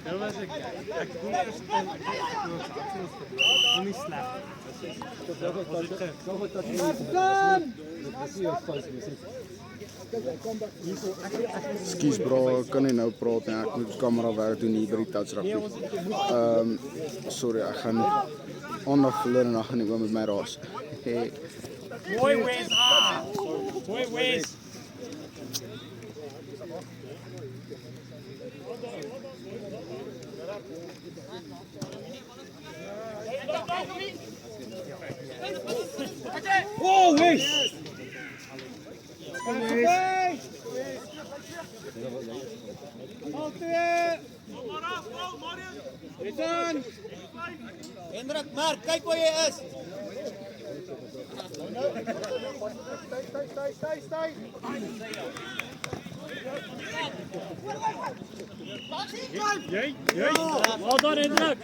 Dat was ik. Ik kon eerst niet slecht. Skus bro, ek kan nie nou praat nie. Ek moet kamera werk doen hier by die touch rugby. Sorry, ek gaan aandag verloor en dan gaan ek met my raas. Mooi Wes. Mooi Wes. Oh, Wes. Hendrik, Mark, kyk waar jy is. Jy. Wel dan Hendrik.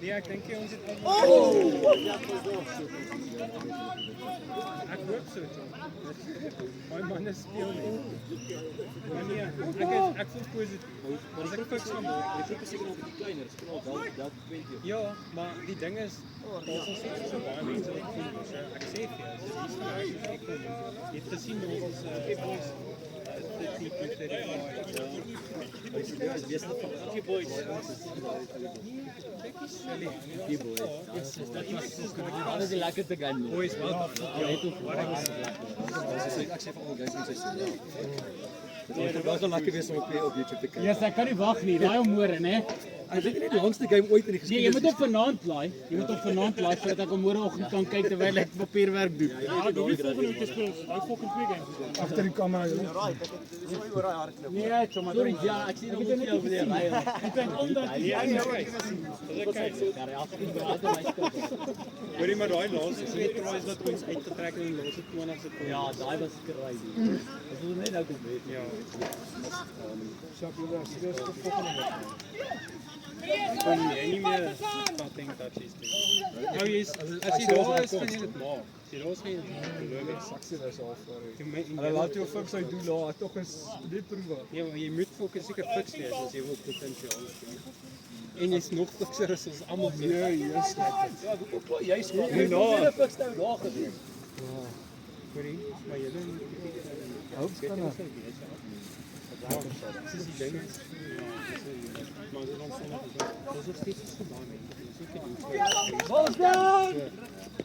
Nee, ek dink ons het ek hoop so. My man is speel nie. Maar nee, ek voel positief. Ons het fiks van môre. Die groep is seker nog 'n bietjie kleiner, dis knal dalk 20. Ja, maar die ding is, ons is seker so baie mense wat voel, so ek sê vir jou, dis nie so ek kom. Jy het gesien ons boys die boys. Die boys. Alles is lekker te gaan. Boys, wel. Ja, het ook. Ek sê vir al die guys in sy sin. Dit was wel lekker wees om op YouTube te kyk. Ja, ek kan nie wag nie. Daai môre, né? Ek dink dit die langste game ooit in die Nee, geskiedenis. jy moet op vanaand laai. Jy moet op vanaand laai sodat ek môreoggend kan kyk terwyl ek papierwerk doen. Ja, ek wil nie volgende week speel. Hou fucking twee games. Agter die kamera. Dis oor daai hardloop. Nee, sommer. Sorry, ja, ek sien nog nie veel van die ry. Ek dink omdat Ja, ek hoorie maar daai laaste twee tries wat ons uitgetrek het in die laaste 20 sekondes. Ja, daai was crazy. Dit was net nou kom weet. Ja. Kon jy nie meer fucking touches doen. Nou jy's as jy daar is, kan jy dit maak. As jy daar is, kan jy dit beloof ek. Saksie is al voor. Hulle Laat jou fiks uit doen daar, tog is dit proewe. Ja, maar jy moet fokus seker fiks wees as jy wil potensiaal speel. En jy's nog fikser as ons almal weet. Ja, yes. Ja, hoe kom jy skoon? Nee, nou. Jy fiks nou daar gedoen. Hoorie, maar jy moet Hoofspanner. Dis die ding. Maar dit ons sal ons is steeds so baie mense. Seker doen. Balls down.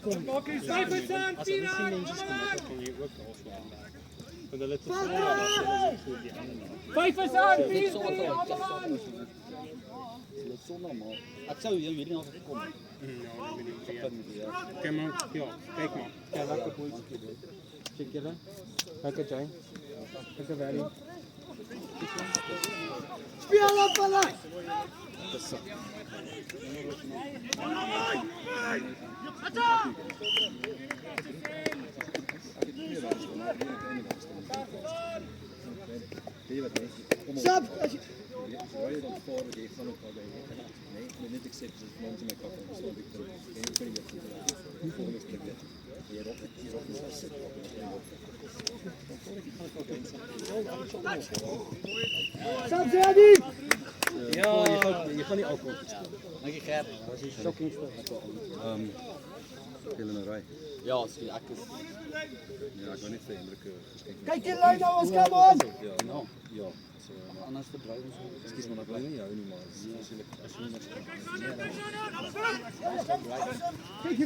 Kom, maak jy 5% Pira. Kan jy ook afslaan. Want hulle het gesê dat hulle so die ander. 5 is aan, 4 is aan. Dit sonder maar. Ek sou hierdie nou gekom. Ja, Kom maar, ja, kyk maar. Ja, lekker boeltjie dit. Check julle. Lekker Jane. Lekker Valley. Speel op hulle. Stop. Net accept dat mensen mij kappen, dat is wel Victor. Geen idee wat je volgende stuk dit. Je rokt niet zitten. Stop, Zedi. Ja, je gaat niet alcohol spelen. Dankie Gert. Shocking. Spelen een rij. Ja, ek is. Ja, ek wil net vir Hendrik geskenk. Kyk die lyn nou, ons kom aan. Ja, nou, ja. So, maar anders verdryf ons. Ekskuus maar, ek bly nie jou nie, maar as jy net Kyk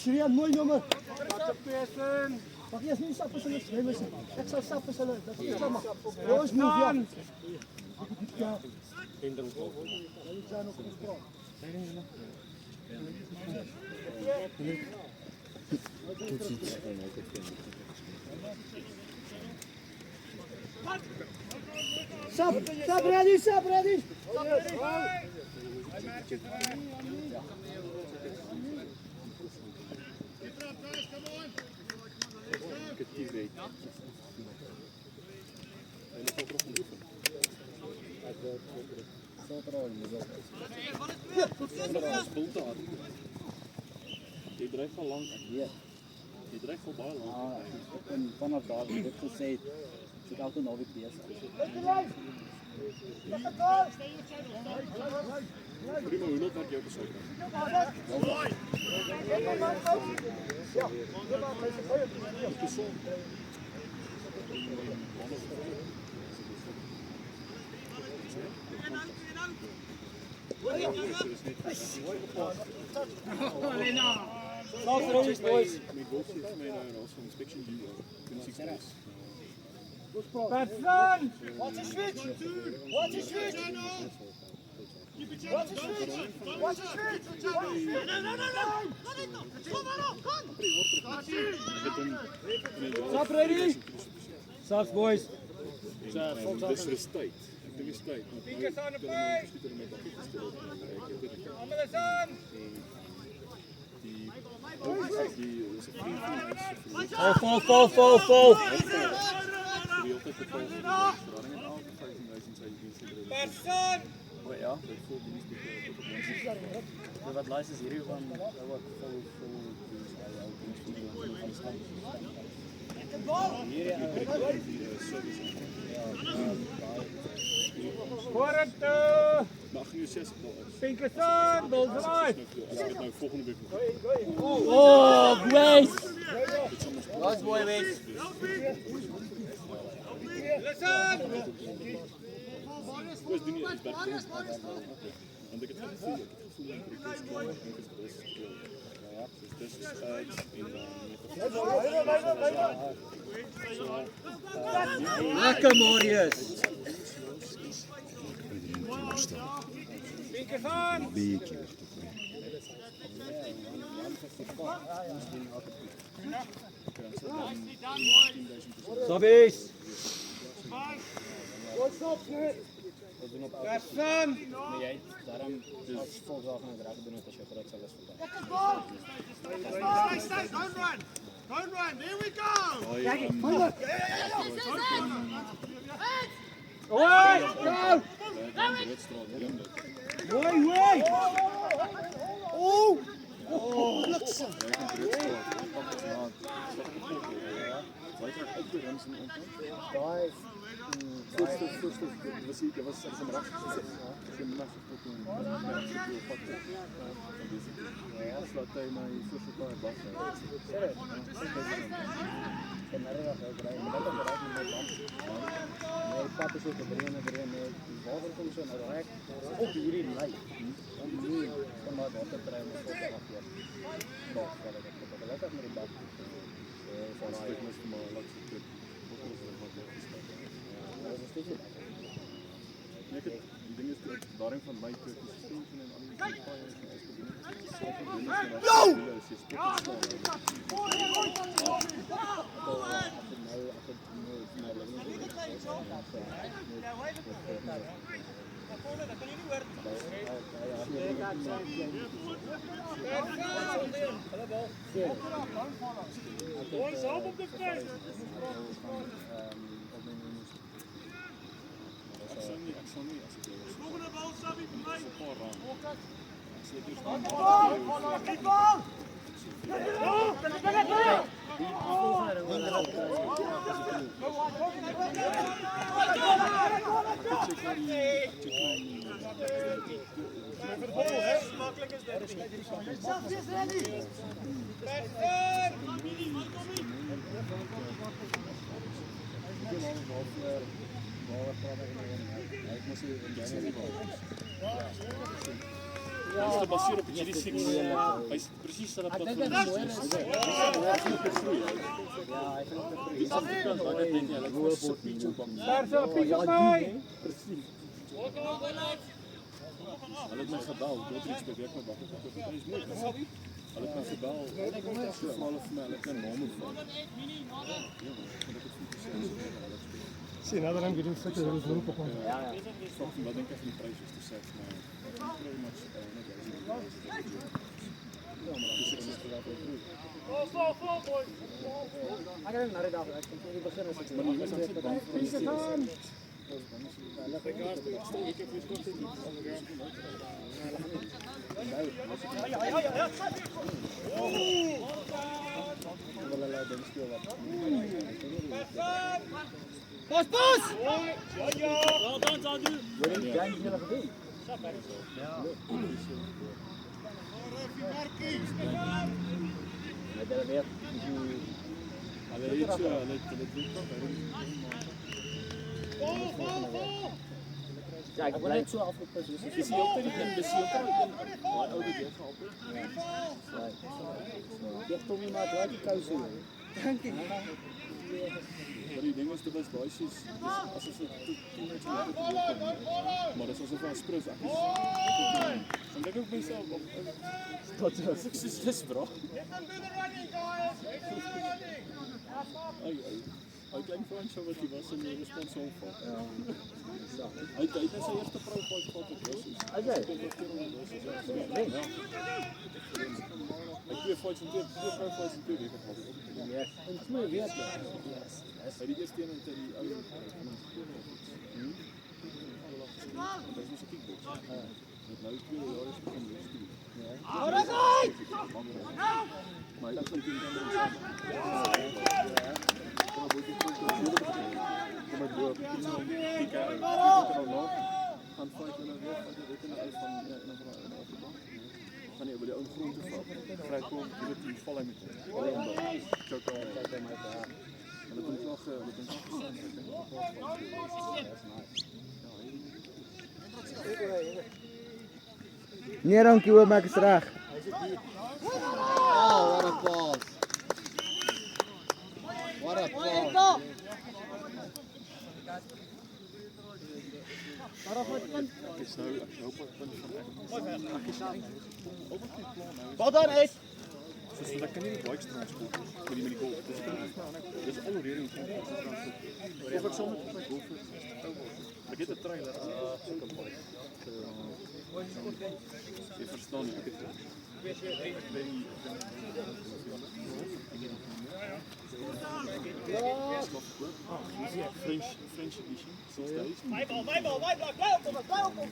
Rian, mooi nommer. Mag jy as nie sap as hulle swem is nie. Ek sal sap as hulle, dat is jammer. Ons moet ja. Sap ready. Saterdag in die middel. Vanaf ons bult daar. Jy dryf al lank. Weet. Jy dryf al baie lank. En vanaf daar het ek dit gesê, so ek elke naweek besig. Prima, hoe wat jou besluit? Inspection due on 26 days. Batman! Watch the switch! Watch the switch! Watch the switch! Watch the switch! Stop ready! Stop boys! Dis is tyd. Ek dink is tyd. Fingers on the face! Almal is aan! Vol! Person! Ja, wat luister is hierdie van wat vol Quarante! Mag jy sê Fingers on! Balls right! as ek dit nou volgende week moet. Oh, Grace! Last boy, wait. Listen! Dis doen nie is dat want ek het gevoel ek ja, dis is Lekker, Marius. Fingers on! Bietjie. Sabis! Person! Maar jy daarom as volgende en reg doen as jy groot sal is vandag. Stay! Don't run! Don't run! There we go! Oi! Go! Wait! Oh! Daai die ding is dat daarin van my toe is steentjie en al die baie Ons help op die veld! ek sal nie as ek jou was. Volgende bal, Sabi, vir my! Is gebaseer op hierdie seks. Hy's presies hulle pad. Hulle het my gebel, dit is beweeg my wag. Dit is mooi. Hulle het my gebel. Hulle vir my, hulle kan naam ontvang. Sien, nou dan gaan we fit is roep op ons. Wat dink jy van die pryse te sê vir my? Pretty much Pas, pas! Ja, ik ben net zo afgepast. Dus is hij ook tegen hem? Dus hij ook tegen hem? Oude jeugd altijd. Je hebt toch iemand uit die koude zin. Maar die ding is de best boysjes. Als ze 10 minuten later komen. Maar dat is alsof hij sprint. Dan denk ik ook meestal op. Dat is bro. Hij klein Fransje wat hij was en de respons van. Hij deed net zijn eerste pro-fight gehad op Russisch. Oké. Hij heeft 2 fights en 2 pro-fights en 2 weken gehad. Ja, en 2 weken. Hij die eerste keer tegen die oude dat is onze kickbox. Nou is 2 jaar is begonnen met stuur. Maar dat is natuurlijk een andere zaak. Gaan fighten en weer fighten uit van wanneer we de oude groente van vrij komen, die vallen met alleen dat. Zo kan het bij mij te halen. En dat komt nog Nee, dankie hoor, maak het terug. Oh, what a pass. What a pass. is nou hopelijk Wat dan is? dus dat kan je niet bikes transport met die goal. Dus ik kan het nou dus alle redenen van transport. Of ik zal met mijn goal. Ik heb de trailer. Je verstaan niet. French edition. Wij bal, blij op hem.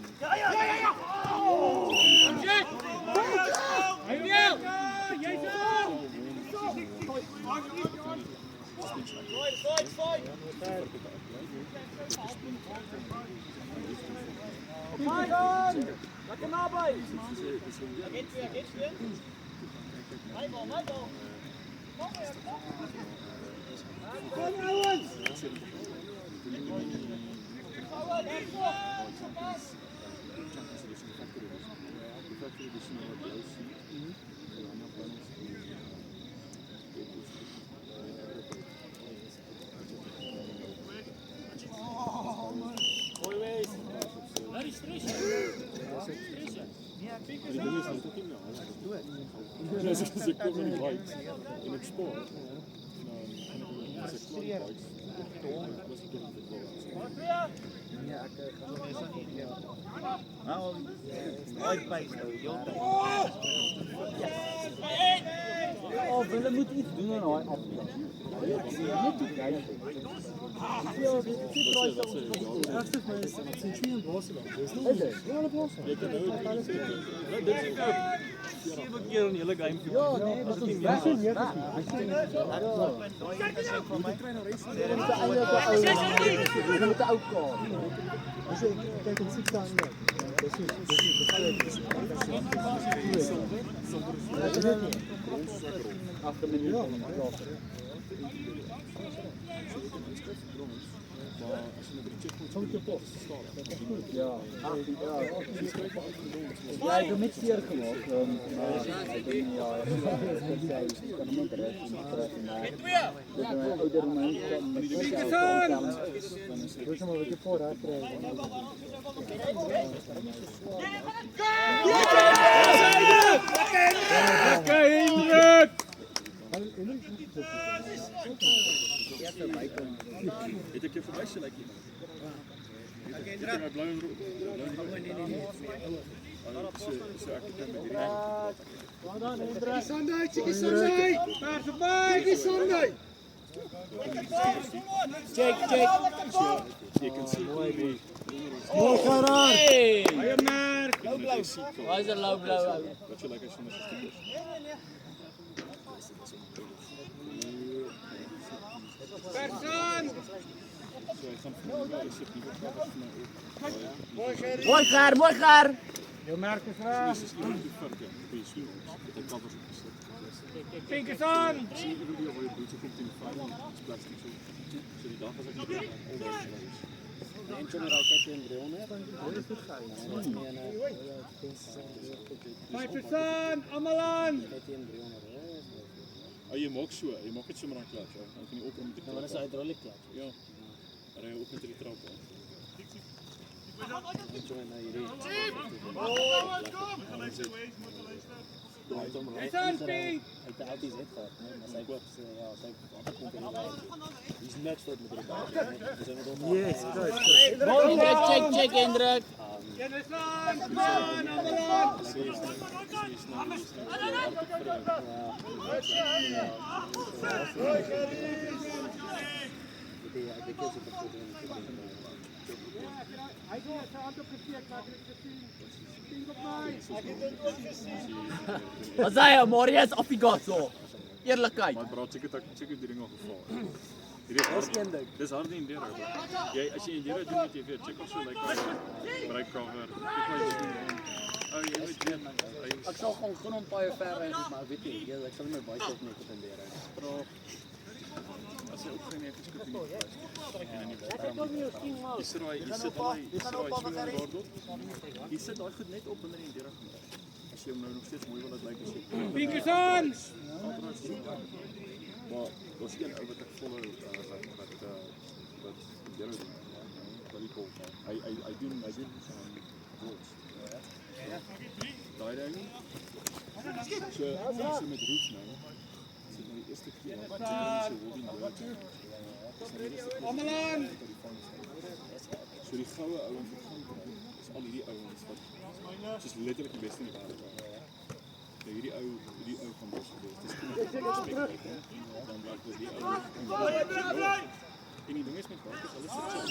Ja. Lekker nabij. Wij bal. Kom nou eens. Ze komen niet bikes in het spoor. Oh, we moeten iets doen aan haar afstand. Niet te kijken. Rustig mensen, het zijn geen bossen. Is het? Ja, de bossen. Zeven keer een hele game. Ja, nee, dat is weg. We moeten ook komen. Kijk, het zit daar niet. Achter de minuut. Ja, ja, ik heb met zeer gemaakt. Maar ik denk ja, ik kan hem ook terecht. Dat mijn oudere mensen met dus maar wat je vooruit krijgen. Lekker Hendrik! Weet ik je voorbij select hier? Ik heb een blauwe roep. Check. Jy kan sien hoe die Mooi Gerard. Hey! Eienaar! Waar is de low blow? wat jy like as jy net stickers. Persoon! So hy gaan vir my is dit nie wat vir my ook. Mooi Ger! Jou merk is raar. Dis iemand te vir jou. Jy sien dit het covers op gesit. Pinkers aan! Sien jy hoe jy boete kom teen die file is plastic so. So die dag as ek alweer Persoon! Almal aan! Jy maak so, jy maak dit sommer aan klats, ja. Dan kan jy opkom met die klats. Dat is een hydraulic klats. Ja. Ry op met die trap aan. Is aan, Pink! Hij heeft altijd zit gehad, maar zij wordt, ja, zij altijd komt in de lijn. Die is net voor het met de Yes, Check, indruk. Kennis aan! Almal aan! Hij heeft zijn hand opgesteekt, maar ik heb het gezien. Pink op mij! Wat zei je, Marius? Of je gaat zo? Eerlijkheid. Maar bro, check die ding al geval. Hierdie is hard. Dis hard in deur. Jy as jy in deur doen met jy weer check of so like break cover. Kyk maar jy doen. Oh jy weet jy. Ik zal gewoon een paar ver rijden, maar weet je, ik zal mijn bike ook niet op een deur rijden. As jy ook geen net skoot nie. Jy sit daai bordel. Jy sit daai goed net op onder die deur gemaak. As jy hom nou nog steeds mooi wil laat lyk as jy. Pinkers aan! Maar was een ou wat ek follow wat deur doen. Volleybal. Hy doen goals. Daai ding. So met Roos nou. Dit is nou die eerste keer wat mense wil doen. Almal aan! So die goue ouens wat gaan kry, is al hierdie ouens wat soos letterlik die beste in die wêreld is. So hierdie ou gaan bos gewees. Dis respek. Dan bly dit die ou. En die ding is met baie alles so chill.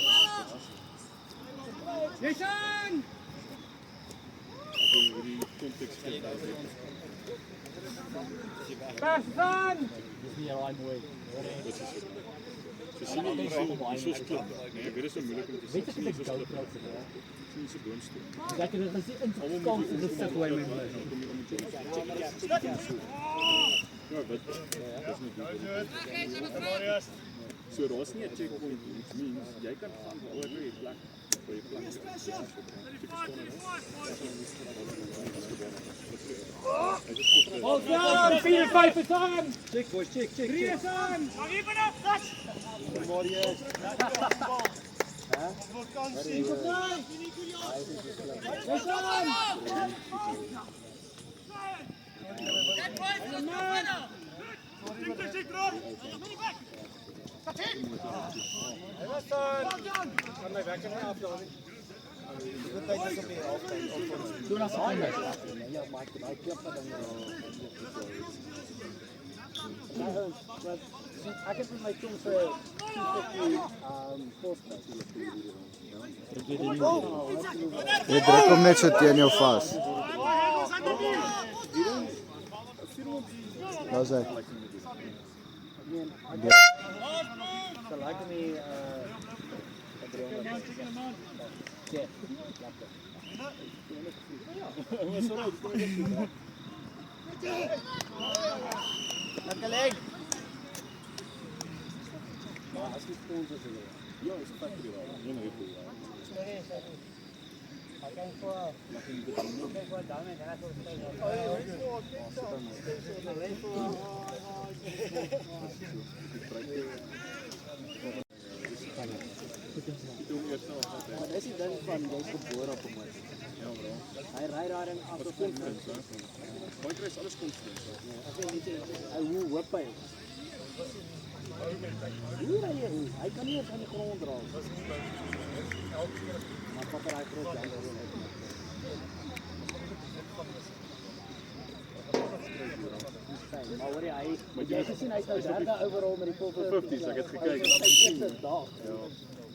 Jy's aan! Hierdie konteks vir daai. Persoon! So sien jy hier so klip. Nee, dit is so moeilik om te sien. Sien jy so klip. Sien jy so boonstoel. Dat je er gezien in de kant in de stuk waar je mee moet. Ja, wat? Dis nie goed. So daar's nie 'n checkpoint nie. Dit means jy kan gaan oor die plek waar jy plek het. Aan! 4-5 is aan! Check boys, check. 3 is aan! Marius. Pink op mij! Jy's aan! Kan my wekker nie afdaal nie. Doe dat anders. Ja, maar ik heb dat dan. Ik heb met soms 250 posters. Jy druk hom net so teen jou vas. Daar's hy. Ze lijken me. Lekker leg. Maar as jy sponsors wil. Ja, is factory daar. Nie net hier. Maar dis die ding van jy's gebore op 'n motor. Ja, bro. Hy ry daar in af Wat op confidence, hè? Baie kry alles confidence. As jy net hy hoe hoop hy. Hoe ry hy? Hy kan nie eens aan die grond draai. Maar papa ry groot dan. Maar hoor jy het gesien hy's nou derde overall met die Pulver 50s, ek het gekyk. eerste dag. Ja.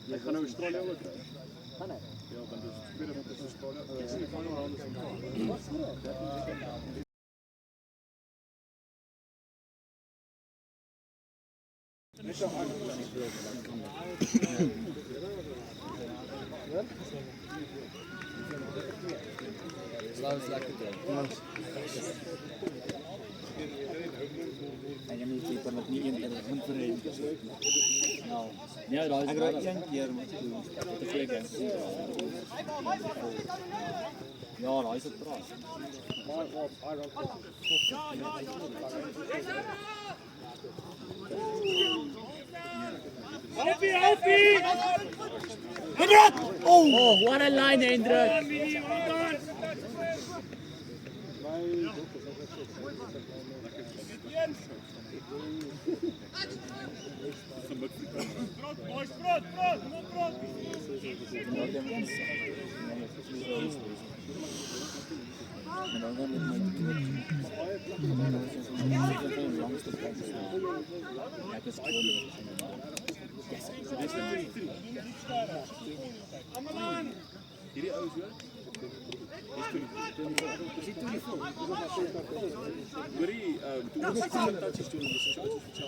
Hy gaan nou Australië ook kry. Gaan hy? Ja, want dit is tweede wat is Australië. Ek sien die final round is in Kaap. Wat sê jy? Ek het nie seker dat nie een keer gaan vir hom. Nou, ja, daai is reg. Een keer moet jy doen. Dit is lekker. Ja, daai is 'n praat. Oh, what a line, Hendrik. Hierdie ou so. Hoorie, toe ons die touches doen, dis so iets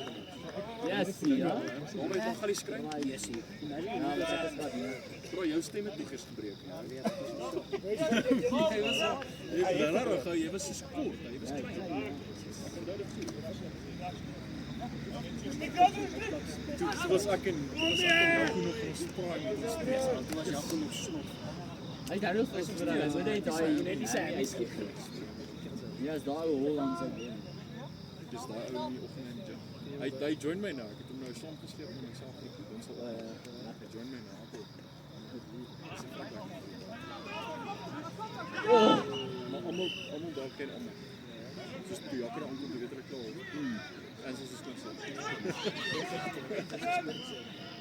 Yes, ja. Waarom het jy gaan die skryf? Yes, hier. Nou, dit is wat hier. Bro, jou stem het liegers gebreek. Jy was so kort, jy was Toe was ek en Jaco nog gespraak met die stres, want toe was Jaco nog snot. Hy daar ook vir hulle. Wat het daai Net die sê hy skiep. Ja, is daai hol langs sy been. Dis daai ou in die oggend in die gym. Hy join my nou, ek het hom nou saam gesleep met myself groep. Ons sal hy join my nou. Maar almal daar ken almal. Soos toe Jaco daar aankom, weet hulle klaar. En soos is klink so.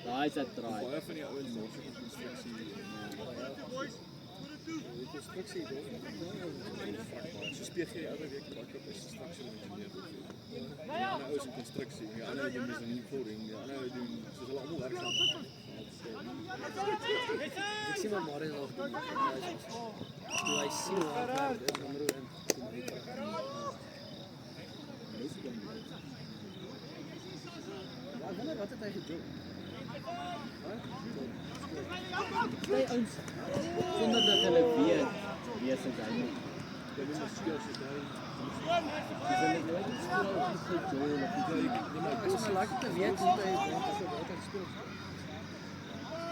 Daai is 'n try. Baie van die ouens daar se konstruksie die konstruksie soos PG die ouer week wat op is structural engineer. Die ander ouens in konstruksie, die ander doen mezzanine flooring, die ander doen soos hulle almal werk saam. Ek sien maar môre nog doen. Toe hy sien hoe hard dit nommer in. Ja, wonder wat het hy gedoen? Daai ouens sonder dat hulle weet wie is hy nie. Hulle doen skills soos hy. Dis hulle nooit gespeel of gedoen of Ek is so lekker te weet hoe hy het gespeel.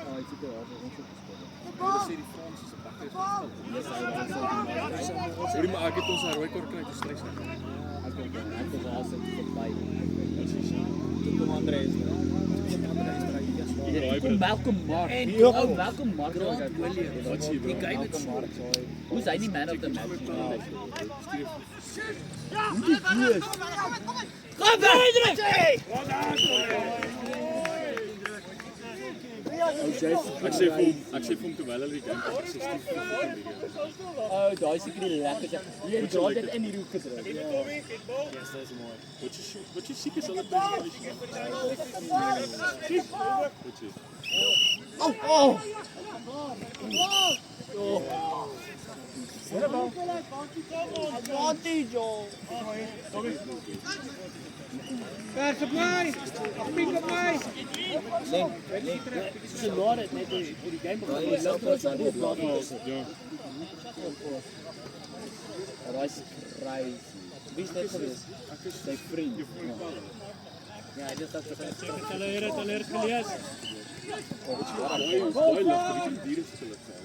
Oh, ek het al ons gespeel. Hulle sê die Frans is 'n bakker van skill. Yes, hy was Hoorie maar ek het ons rooi kort kry te stres. ek was also verby. Toe kom Andreas. Kom Malcolm Mark. En Oh, Malcolm Mark. Grant Williams. Wat sê Die guy met Hoe's hy nie man of the match? Ek sê vir hom terwyl hulle die game kyk, sê Steve Oh, daai is seker die lekkerste. Jy draai dit in die hoek gedruk. Wat jy siek is hulle presentation. Wat jy Vers op my. Pink op my. So laat dit net die game begin. Hy loop net aan die blok. ja. Daai is crazy. Wie is dit gewees? Sy vriend. Ja, hy het dit gesê. Hulle het gelees. Baie lig, die diere se hulle gehou.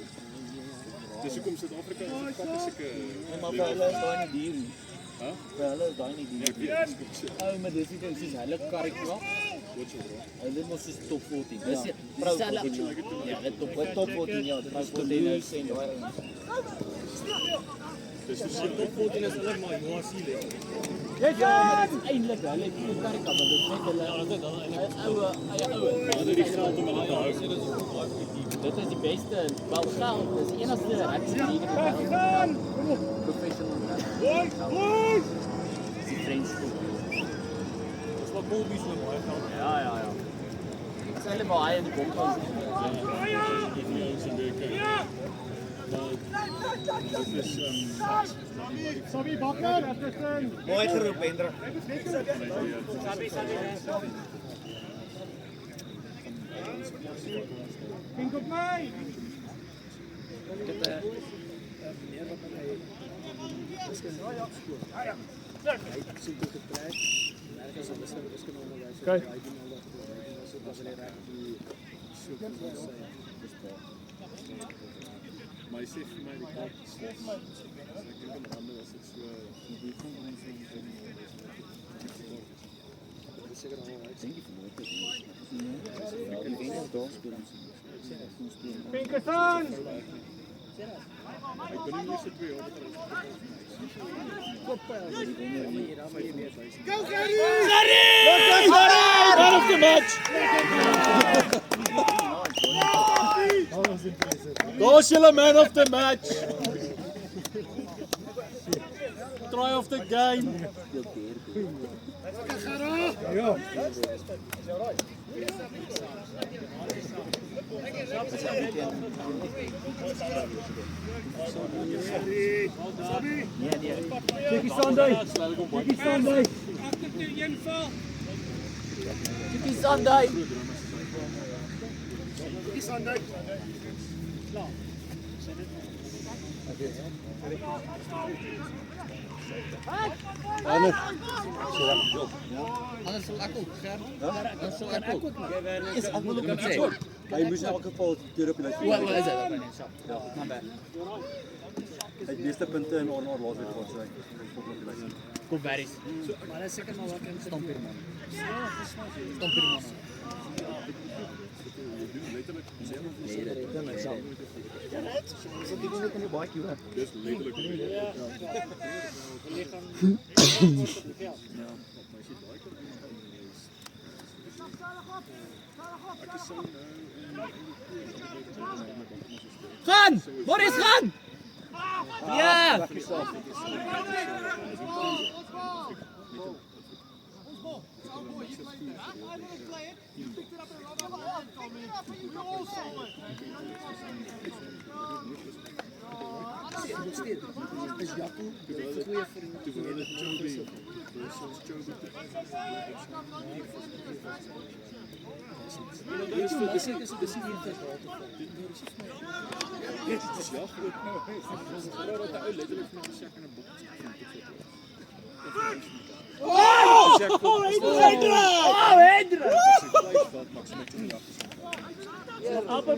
Dis hoekom Suid-Afrika pakke sulke Maar vir hulle is daai nie dier nie. Hæ? Vir hulle is daai nie dier. Oh, maar dis nie soos hulle karikla. Hulle mos is top 14. Dis ja, dit top 14 ja, dit was 14 sien daai. dis so Top 14 is hulle maar Joasiele. Ja, maar dit is eintlik hulle het nie karikla, maar dit is net hulle ouer. hulle die geld om hulle te hou. Dit is die beste wel geld. Dis die enigste rugby professional. Die French school. Colby so baie geld. Ja. Dit is helemaal hij in de kont. Sabi Bakker, Atterton. Mooi geroep, Hendrik. Kink op mij. Kijk. Maar je zegt voor mij de kaart is slecht. Dus ik denk dat andere was het zo een boek van ons en Pinkerton. ik ben nu eerste 2 jaar. Go Gary! Man of the match! Daar's julle man of the match! Try of the game! Tikkie Sunday. Tikkie Sunday. Tikkie Sunday! Anders sal ek ook, Ger. Dan sal ek ook. Is ek wil ook sê. Hy moes in elk geval deur op die lys. Wat is dit? Ja, maar baie. Hy het meeste punte in onder laasweek gehad, so hy Kom berries. Maar dis seker maar wat kan stomp hier man. Stomp hier man. Dus letterlijk. Gaan! Boris, gaan! Ja!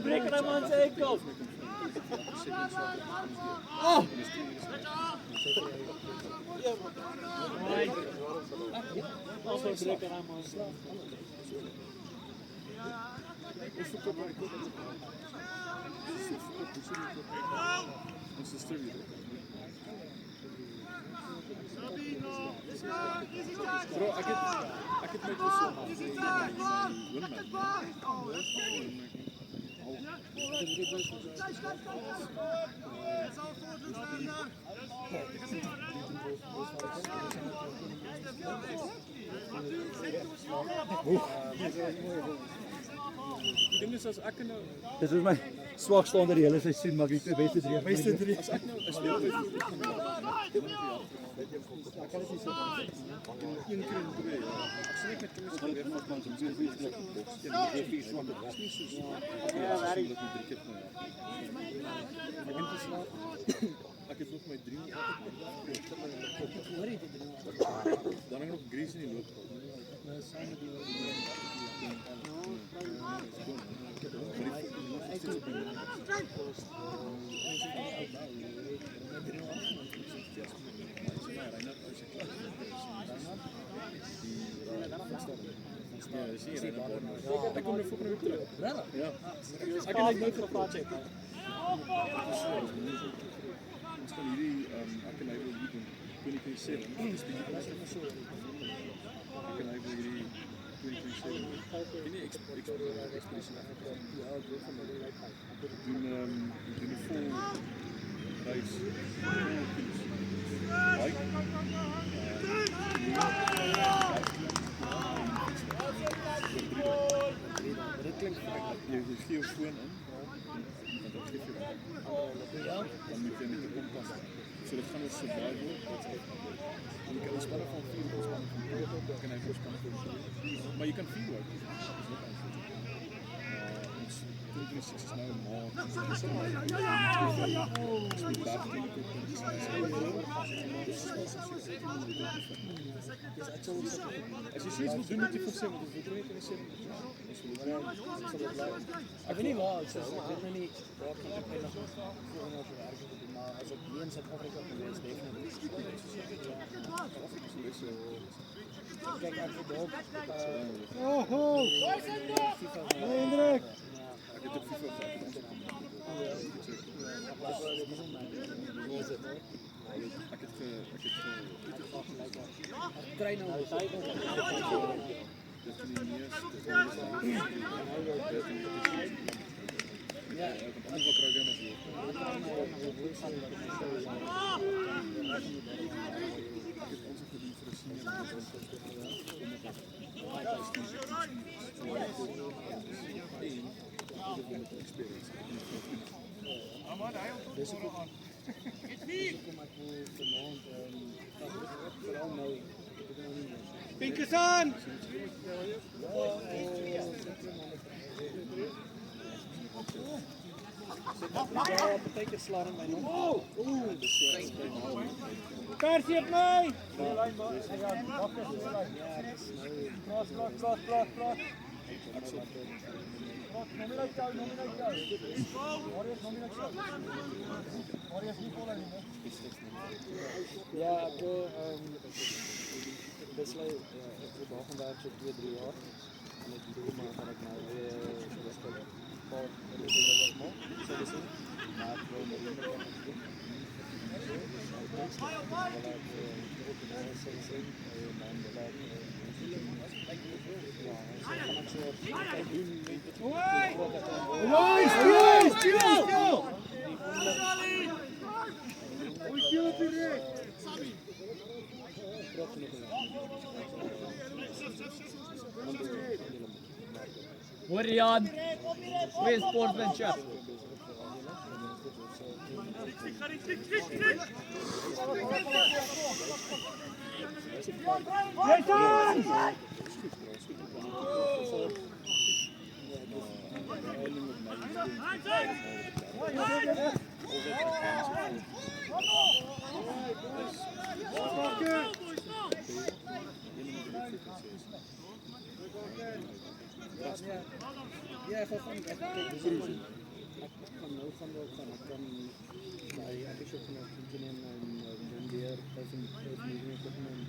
Breker hem aan zijn kop. Breker hem aan zijn Bro, ek het met gesoek. Die ding is as ek nou Dit is my swakste onder die hele seisoen, maar ek het die beste 3. as ek nou 'n speler het. Ek kan dit nie so Een keer in 2 jaar. Ek sê net met kinders gaan weer van so baie vir plek boks. Ja, jy het swak. Dit is nie so ja, werk dit 3 keer per jaar. Ek het geslaap. Ek het nog my 3 dan ek nog Greece in die loop gehad. Ek kom nou volgende week terug. Ja. Ek kan net gepraat het. Ons kan hierdie ek en hy wil hier doen 2027. Dis bietjie so. Ek en hy wil hierdie 2027. Nie expedisie doen 'n vol reis. Bike. je jou foon in, want dan geef jy dan moet jy met die kompas. So dit gaan oor survival, en jy kan ontspanne van 4 of ontspanne van 2, kan hy ontspanne van 4. Maar jy kan 4 ook, dis ook eindelijk. Ons 26 is nou een maand, ons is die berg die as jy zoiets wil doen, moet jy vir 7, want jy weet in 7. Ek weet nie waar, ek weet nou nie waar kan ek nog volgende jaar werk doen, maar as ek hier in Suid-Afrika gewees, definitief. Kijk, ek het ook Hendrik! Ek het op FIFA gehad. Ek kry nou tyd om ja, ek het allemaal programma's hier. Ek het ons gedoen vir 'n dis ook kom ek vanaand veral nou Pinkerson! partykeer slaan in my nog. Persie op my! Ja, ek besluit ek wil daar gaan werk so 2-3 jaar en ek bedoel maar dat ek nou weer rustig paar wat maak. So dis maar ek wil net doen. Hoor Jan, goeie sportmanship. Ja, ek gaan kyk. Ek kan nou gaan daar gaan. Ek kan by Abishop nog doen en dan weer 5 minute doen.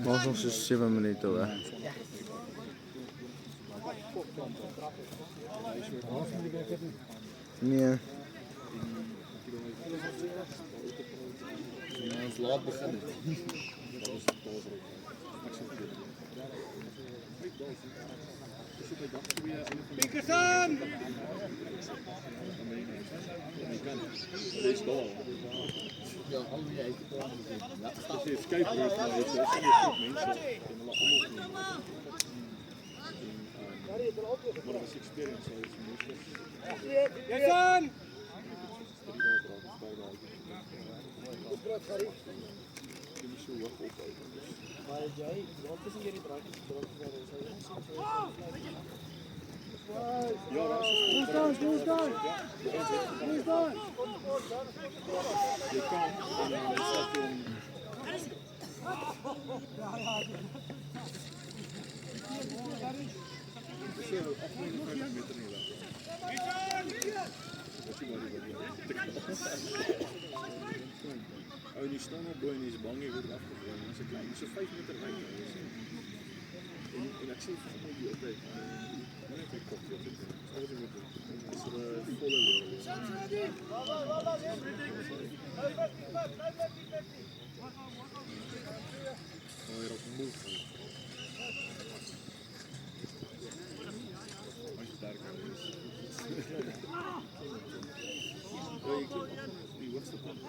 Maar nog so 7 minute hoor. Nee. Ons laat begin. Dat was doodruk. Pinkerson! Dis daar. Ja, al die uit. As jy Skype hoor, dan is daar so 'n groep mense en hulle almal maar as experience sou is moeilik. Jason! Jy moet so hoog ophou. Maar jy, wat is hierdie draadjies druk vir ons? Ja, daar is Hoe staan? Jy kan Oh, die staan op bo en hy's bang hy word afgegooi. Dis 'n klein, so 5 meter wyd. En ek sê vir my die altyd, net ek kop dit. Alles moet doen. Dis 'n volle loop. Hy raak moeg. Hy sterk is. Die hoogste punt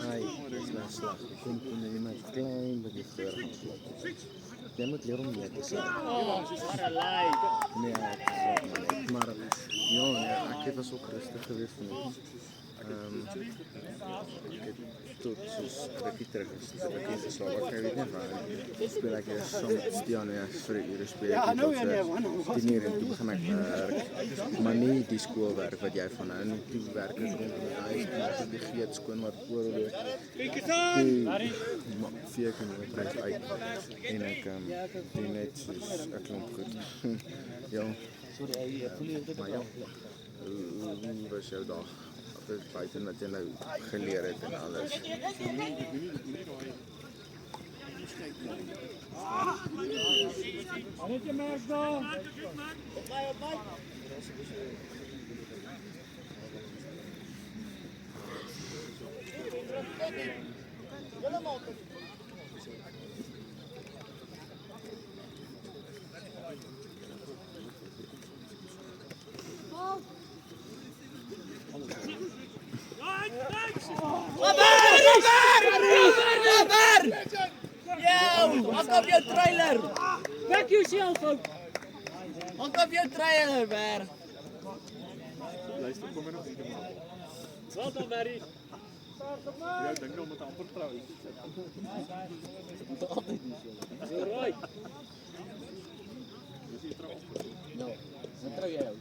Hy is slag. Ek kom net met klein bietjie voor gaan slop. Jy moet leer om nee te sê. What a lie. Nee, maar ja, nee, ek was ook rustig geweest vanoggend. Ek het tot soos rukkie terug is, ek het geslaap, ek weet nie waar speel ek eers saam met Stian vir 'n uur speel ek tot 10 uur en toe begin ek werk, maar nie die skoolwerk wat jy van hou nie, toe werk ek rond in die huis, toe die geet skoon wat oorloop, toe vee ek in die bedryf uit, en ek doen net soos 'n klomp goed, ja, maar ja, hoe was jou dag? Buiten wat jy nou geleer het en alles. Hang op jou trailer! Back yourself out. Hang op jou trailer, Ber! Luister, kom maar nog nie. Wel dan, Barry. Ja, dink nou met amper trou. Right. Nou, wat trou jy ou?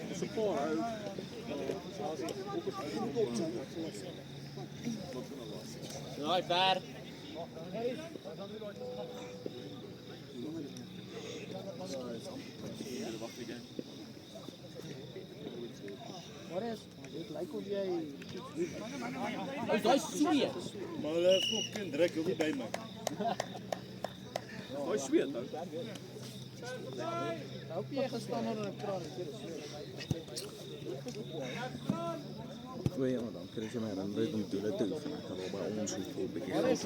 Dis 'n paar ou. Right, Ber! Wat is? Dit lyk of jy Is daai sweet? Maar hulle fucking druk ook nie by my. Hy sweet ou. hoop jy gestaan onder 'n kraan en dit O ja, dan kry jy my herinner om doele te oefen. Ek kan al by ons hoeveel bietjie geld oefen.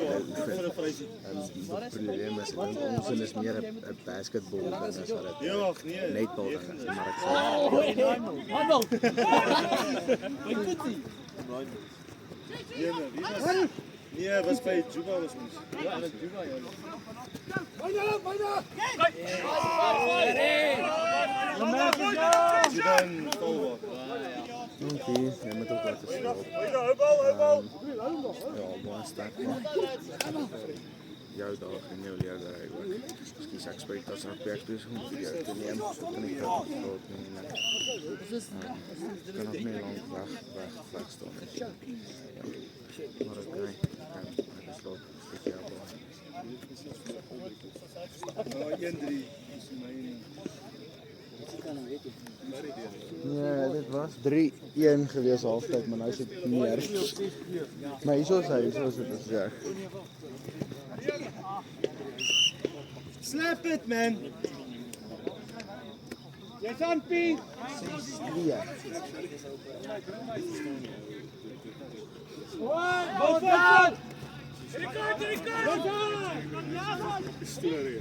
Die probleem is, ons is meer 'n basketbal ding as wat dit Ja, ag nee. netbal ding is, maar ek sal Handel! My toetsie! Nee, wie was? Nee, was by Juba was ons. Ja, dit Juba jou. Juba en Paul. dankie, jy moet ook wat te slaap. Ja, baie sterk. Jou dag en jou leerdery ook. Ekskuus, ek spreek as rugby ek dus om vir jou te neem. So kan ek praat nie. Ek kan ook nie lang weg staan. Ja. Maar oké, ek is laat. Ek ja, Ja, 1-3 is my. nee, dit was 3-1 gewees halftyd, maar nou is dit meer. Maar hierso is dit reg. Slap it, man. Jy's aan Piet. Ja. Go for it. Storie.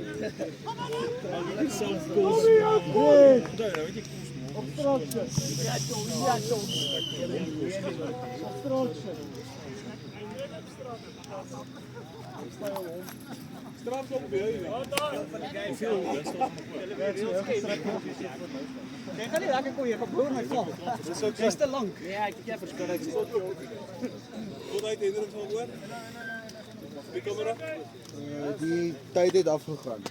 Straf op jou. Jy gaan nie lekker kom hier gebloor my val. Dis ook te lank. Nee, ek het jy verskil. Tot uit hindering van hoor. Die kamera. Die tyd het afgegaan.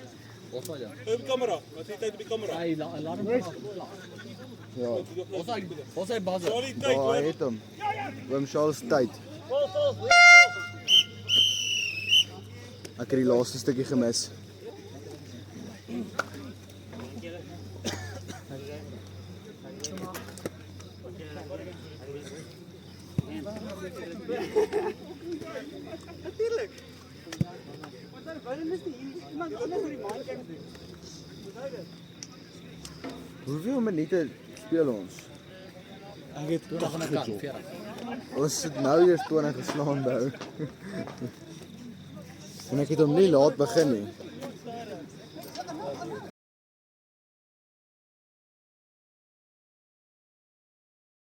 Wat was jy? Op die kamera. Wat is die tyd op die kamera? Hy laat hom af. Ja, Ons hy buzzer. Sorry tyd daar hoor. het hom. Oom Charles tyd. Ek het die laaste stukkie gemis. Natuurlijk. Want dan waarom is die iemand anders oor die maan kyk? Onthou dit. Hoeveel minute speel ons? Ek het 20 aan 'n kant, 40. Ons het nou eers 20 geslaan bou. En ek het hom nie laat begin nie.